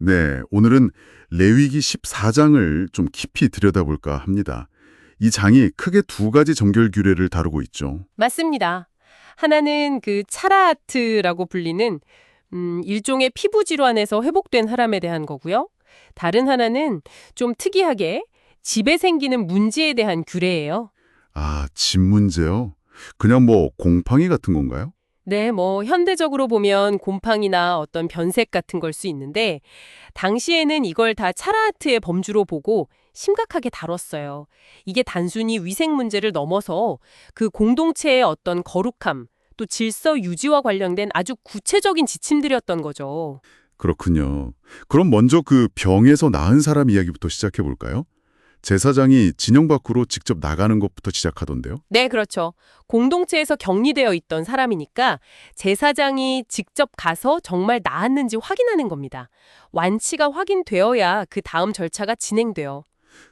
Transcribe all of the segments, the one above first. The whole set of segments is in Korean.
네, 오늘은 레위기 14장을 좀 깊이 들여다볼까 합니다. 이 장이 크게 두 가지 정결 규례를 다루고 있죠. 맞습니다. 하나는 그 차라하트라고 불리는 일종의 피부 질환에서 회복된 사람에 대한 거고요. 다른 하나는 좀 특이하게 집에 생기는 문제에 대한 규례예요. 아, 집 문제요? 그냥 뭐 곰팡이 같은 건가요? 네, 뭐 현대적으로 보면 곰팡이나 어떤 변색 같은 걸 수 있는데 당시에는 이걸 다 차라하트의 범주로 보고 심각하게 다뤘어요. 이게 단순히 위생 문제를 넘어서 그 공동체의 어떤 거룩함, 또 질서 유지와 관련된 아주 구체적인 지침들이었던 거죠. 그렇군요. 그럼 먼저 그 병에서 나은 사람 이야기부터 시작해 볼까요? 제사장이 진영 밖으로 직접 나가는 것부터 시작하던데요. 네, 그렇죠. 공동체에서 격리되어 있던 사람이니까 제사장이 직접 가서 정말 나았는지 확인하는 겁니다. 완치가 확인되어야 그 다음 절차가 진행돼요.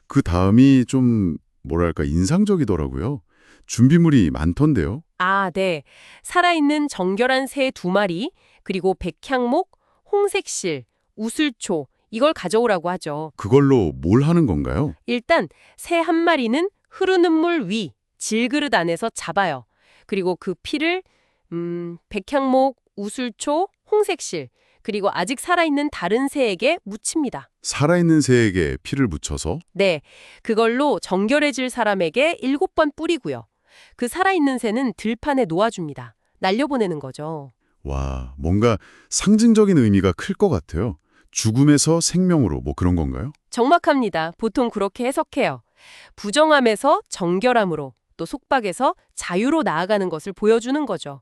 그 다음이 좀 뭐랄까 인상적이더라고요. 준비물이 많던데요. 아, 네. 살아있는 정결한 새 2마리, 그리고 백향목, 홍색실, 우슬초, 이걸 가져오라고 하죠. 그걸로 뭘 하는 건가요? 일단 새 1마리는 흐르는 물 위, 질그릇 안에서 잡아요. 그리고 그 피를 백향목, 우슬초, 홍색실, 그리고 아직 살아있는 다른 새에게 묻힙니다. 살아있는 새에게 피를 묻혀서? 네, 그걸로 정결해질 사람에게 7번 뿌리고요. 그 살아있는 새는 들판에 놓아줍니다. 날려보내는 거죠. 와, 뭔가 상징적인 의미가 클 것 같아요. 죽음에서 생명으로 뭐 그런 건가요? 정확합니다. 보통 그렇게 해석해요. 부정함에서 정결함으로, 또 속박에서 자유로 나아가는 것을 보여주는 거죠.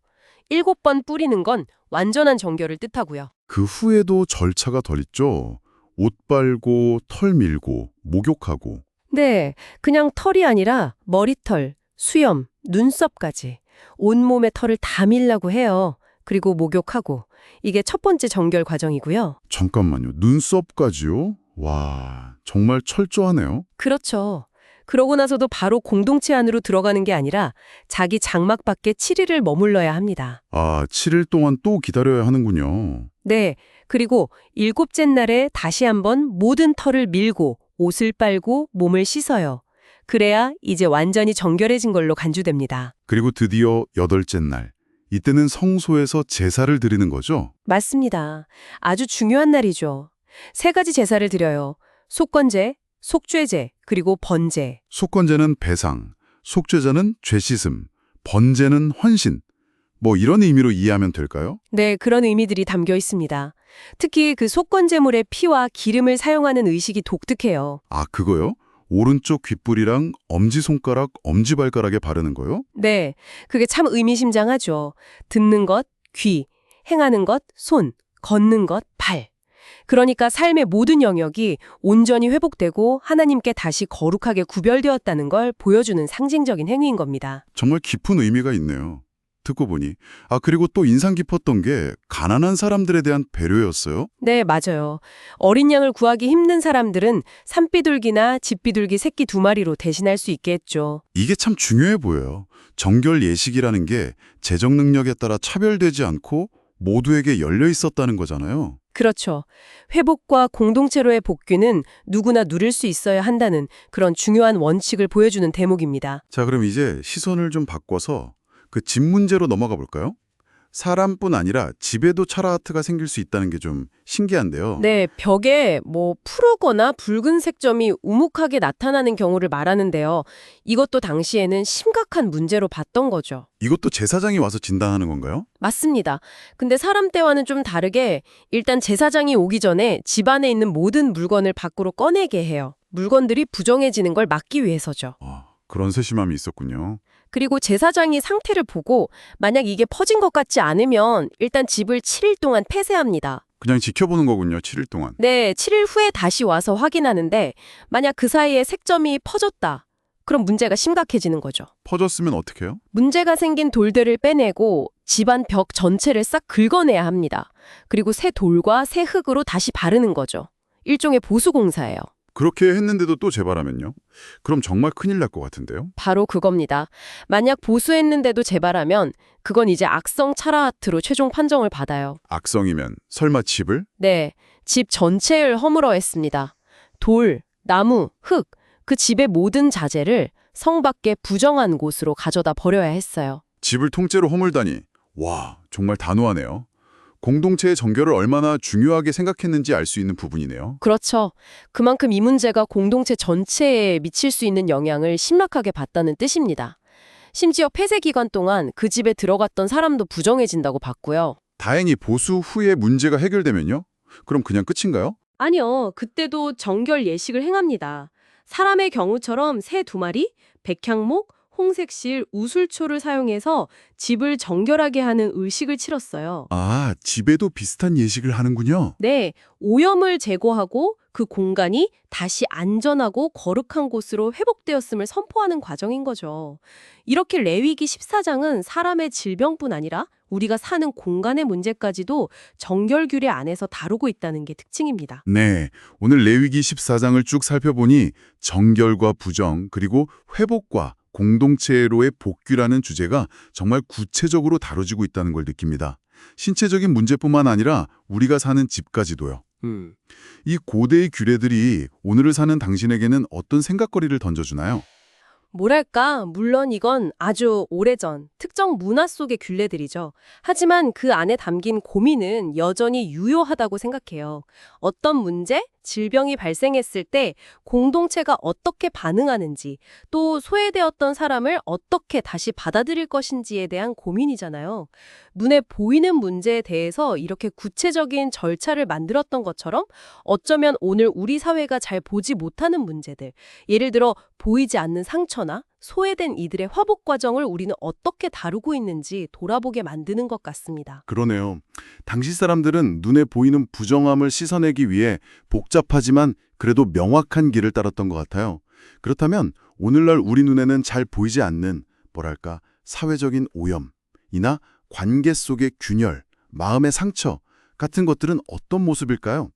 7번 뿌리는 건 완전한 정결을 뜻하고요. 그 후에도 절차가 덜 있죠? 옷 빨고, 털 밀고, 목욕하고. 네, 그냥 털이 아니라 머리털, 수염, 눈썹까지 온몸의 털을 다 밀라고 해요. 그리고 목욕하고. 이게 첫 번째 정결 과정이고요. 잠깐만요. 눈썹까지요? 와, 정말 철저하네요. 그렇죠. 그러고 나서도 바로 공동체 안으로 들어가는 게 아니라 자기 장막 밖에 7일을 머물러야 합니다. 아, 7일 동안 또 기다려야 하는군요. 네, 그리고 7째 날에 다시 한번 모든 털을 밀고 옷을 빨고 몸을 씻어요. 그래야 이제 완전히 정결해진 걸로 간주됩니다. 그리고 드디어 8째 날. 이때는 성소에서 제사를 드리는 거죠? 맞습니다. 아주 중요한 날이죠. 3가지 제사를 드려요. 속건제, 속죄제, 그리고 번제. 속건제는 배상, 속죄자는 죄 씻음, 번제는 헌신. 뭐 이런 의미로 이해하면 될까요? 네, 그런 의미들이 담겨 있습니다. 특히 그 속건제물의 피와 기름을 사용하는 의식이 독특해요. 아, 그거요? 오른쪽 귓불이랑 엄지손가락, 엄지발가락에 바르는 거요? 네, 그게 참 의미심장하죠. 듣는 것, 귀, 행하는 것, 손, 걷는 것, 발. 그러니까 삶의 모든 영역이 온전히 회복되고 하나님께 다시 거룩하게 구별되었다는 걸 보여주는 상징적인 행위인 겁니다. 정말 깊은 의미가 있네요. 듣고 보니. 아, 그리고 또 인상 깊었던 게 가난한 사람들에 대한 배려였어요. 네, 맞아요. 어린 양을 구하기 힘든 사람들은 산비둘기나 집비둘기 새끼 2마리로 대신할 수 있게 했죠. 이게 참 중요해 보여요. 정결 예식이라는 게 재정 능력에 따라 차별되지 않고 모두에게 열려 있었다는 거잖아요. 그렇죠. 회복과 공동체로의 복귀는 누구나 누릴 수 있어야 한다는 그런 중요한 원칙을 보여주는 대목입니다. 자, 그럼 이제 시선을 좀 바꿔서 그 집 문제로 넘어가 볼까요? 사람뿐 아니라 집에도 차라하트가 생길 수 있다는 게 좀 신기한데요. 네, 벽에 푸르거나 붉은색 점이 우묵하게 나타나는 경우를 말하는데요. 이것도 당시에는 심각한 문제로 봤던 거죠. 이것도 제사장이 와서 진단하는 건가요? 맞습니다. 근데 사람 때와는 좀 다르게 일단 제사장이 오기 전에 집 안에 있는 모든 물건을 밖으로 꺼내게 해요. 물건들이 부정해지는 걸 막기 위해서죠. 그런 세심함이 있었군요. 그리고 제사장이 상태를 보고 만약 이게 퍼진 것 같지 않으면 일단 집을 7일 동안 폐쇄합니다. 그냥 지켜보는 거군요, 7일 동안. 네, 7일 후에 다시 와서 확인하는데 만약 그 사이에 색점이 퍼졌다. 그럼 문제가 심각해지는 거죠. 퍼졌으면 어떻게 해요? 문제가 생긴 돌들을 빼내고 집안 벽 전체를 싹 긁어내야 합니다. 그리고 새 돌과 새 흙으로 다시 바르는 거죠. 일종의 보수공사예요. 그렇게 했는데도 또 재발하면요? 그럼 정말 큰일 날 것 같은데요? 바로 그겁니다. 만약 보수했는데도 재발하면 그건 이제 악성 차라하트로 최종 판정을 받아요. 악성이면 설마 집을? 네, 집 전체를 허물어 했습니다. 돌, 나무, 흙, 그 집의 모든 자재를 성 밖의 부정한 곳으로 가져다 버려야 했어요. 집을 통째로 허물다니. 와, 정말 단호하네요. 공동체의 정결을 얼마나 중요하게 생각했는지 알 수 있는 부분이네요. 그렇죠. 그만큼 이 문제가 공동체 전체에 미칠 수 있는 영향을 심각하게 봤다는 뜻입니다. 심지어 폐쇄 기간 동안 그 집에 들어갔던 사람도 부정해진다고 봤고요. 다행히 보수 후에 문제가 해결되면요? 그럼 그냥 끝인가요? 아니요. 그때도 정결 예식을 행합니다. 사람의 경우처럼 새 2마리, 백향목, 홍색실, 우술초를 사용해서 집을 정결하게 하는 의식을 치렀어요. 아, 집에도 비슷한 예식을 하는군요. 네, 오염을 제거하고 그 공간이 다시 안전하고 거룩한 곳으로 회복되었음을 선포하는 과정인 거죠. 이렇게 레위기 14장은 사람의 질병뿐 아니라 우리가 사는 공간의 문제까지도 정결 규례 안에서 다루고 있다는 게 특징입니다. 네, 오늘 레위기 14장을 쭉 살펴보니 정결과 부정, 그리고 회복과 공동체로의 복귀라는 주제가 정말 구체적으로 다뤄지고 있다는 걸 느낍니다. 신체적인 문제뿐만 아니라 우리가 사는 집까지도요. 이 고대의 규례들이 오늘을 사는 당신에게는 어떤 생각거리를 던져주나요? 뭐랄까, 물론 이건 아주 오래전 특정 문화 속의 균례들이죠. 하지만 그 안에 담긴 고민은 여전히 유효하다고 생각해요. 어떤 문제, 질병이 발생했을 때 공동체가 어떻게 반응하는지, 또 소외되었던 사람을 어떻게 다시 받아들일 것인지에 대한 고민이잖아요. 눈에 보이는 문제에 대해서 이렇게 구체적인 절차를 만들었던 것처럼 어쩌면 오늘 우리 사회가 잘 보지 못하는 문제들, 예를 들어 보이지 않는 상처나 소외된 이들의 화복 과정을 우리는 어떻게 다루고 있는지 돌아보게 만드는 것 같습니다. 그러네요. 당시 사람들은 눈에 보이는 부정함을 씻어내기 위해 복잡하지만 그래도 명확한 길을 따랐던 것 같아요. 그렇다면 오늘날 우리 눈에는 잘 보이지 않는 뭐랄까 사회적인 오염이나 관계 속의 균열, 마음의 상처 같은 것들은 어떤 모습일까요?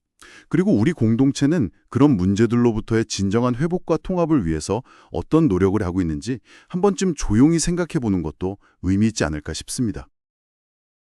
그리고 우리 공동체는 그런 문제들로부터의 진정한 회복과 통합을 위해서 어떤 노력을 하고 있는지 한 번쯤 조용히 생각해 보는 것도 의미 있지 않을까 싶습니다.